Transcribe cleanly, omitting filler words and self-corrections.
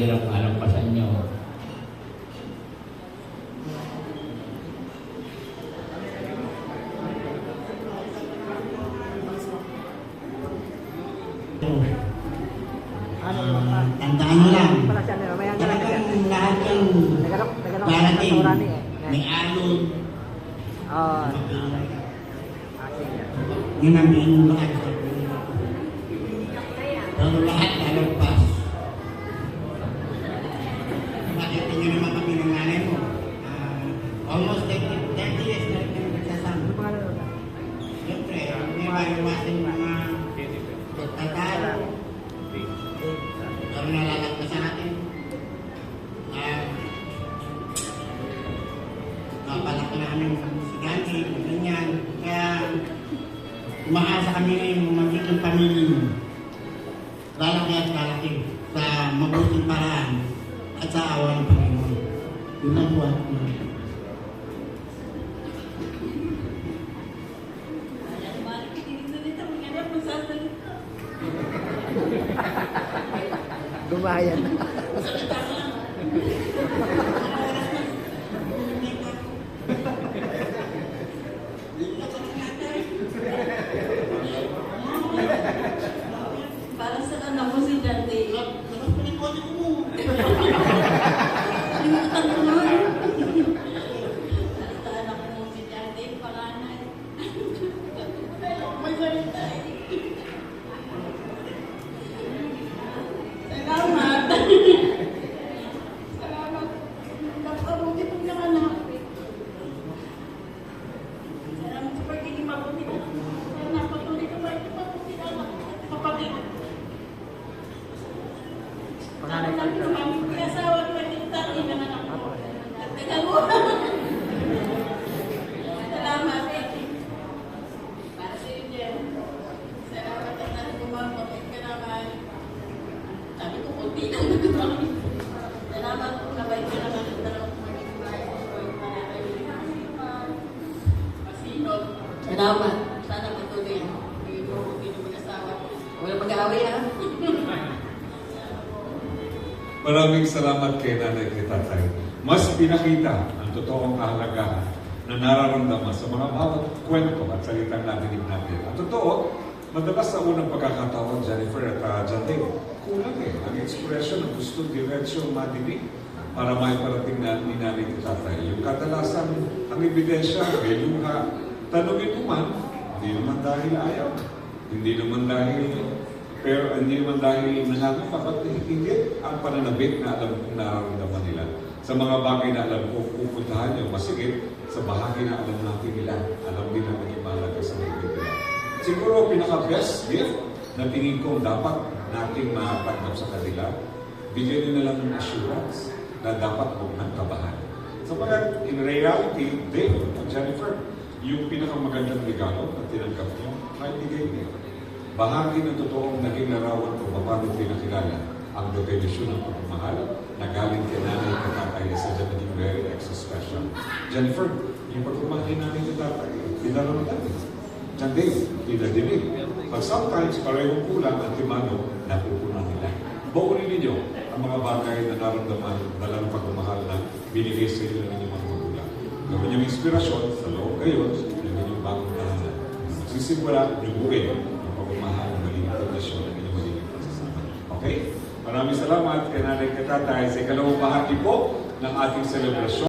hirap alampasan nyo. Tandaan nyo lang, talagang lahat ng parating, may alon, yun ang inulaan sa buhay. Pero lahat lalagpas. Makita nyo naman kami ng nanay mo. Almost 30 years na rin kami nagsasama. Siyempre, may maiwasan yung mga tatalo. Pero nalalagpas sa atin. Napalaki namin si Gandhi, ganyan. Kaya umaasa kami na yung magiging pamilya mo. Lalaki at lalaki sa mabuting paraan at sa awa ng Panginoon. Yun ang buhat mo. Gumayan. Parang sa anak mo si Dante. Tapos pinikodi ko mo. Limutan ko naman. Sa anak mo si Dante, panganay. May salita eh. Salamat. Salamat. Nakabuti pong nanganak. Salamat sa pagiging mabuti na. Sana patuloy ka ba ito mabuti na anak. Kapatid. Sana lang yung aming pinasawa ko ay tinutari ng anak ko. Teka mo. Salamat. Para sa iyo, Jen. Salamat at nasa bumabakit ka naman. Sabi ko, kunti lang nagkakami. Salamat kung nabay ka naman ang dalawang magiging bahay ko. Masinod. Salamat. Sana patuloy. Hindi mo mag-asawa. Wala mag-aaway ha. Maraming salamat kay nanay kay tatay. Mas pinakita ang totoong kahalagahan na nararamdaman sa mga bawat kwento at salitang narinig natin. At totoo, madalas sa unang pagkakataon, Jennifer at John Dave, kulang ang expression ng gusto diretsyo madinig para may parating na ni nanay kay tatay. Yung kadalasan, ang ebidensya, may luha, tanongin mo man, hindi naman dahil ayaw, hindi naman dahil nangangapa, hindi ang pananabik na alam kong nararamdaman nila. Sa mga bagay na alam ko, pupuntahan nyo masigit sa bahagi na alam natin nila, alam din na maging mahalaga sa mga nila. Siguro, pinaka-best gift na tingin ko dapat nating matanggap sa kanila, bigyan nyo na lang ng assurance na dapat huwag nang kabahan. So, pag in reality, Dave at Jennifer, yung pinakamagandang regalo na tinanggap nyo, ay bigay niyo. Bahagi ng totoong naging larawan kung paano pinakilala ang definisyon ng pagmamahal na galing kay nanay at tatay sa naging very extra special. Jennifer, yung pagmamahal ni nanay at tatay, pinaramdaman natin. John Dave, pinadinig. But sometimes, parehong kulang at timano, napupunan nila. Baunin ninyo ang mga bagay na naramdaman na lang pagmamahal na binigay sa inyo ng inyong mga magulang. Gawin yung inspirasyon sa loob ngayon, yung inyong bagong tahanan. Magsisimula, lubuin ang pagmamahal ng magiging kondisyon ng inyong magiging pasasama. Okay? Maraming salamat kay nanay at tatay sa ikalawang bahagi po ng ating selebrasyon.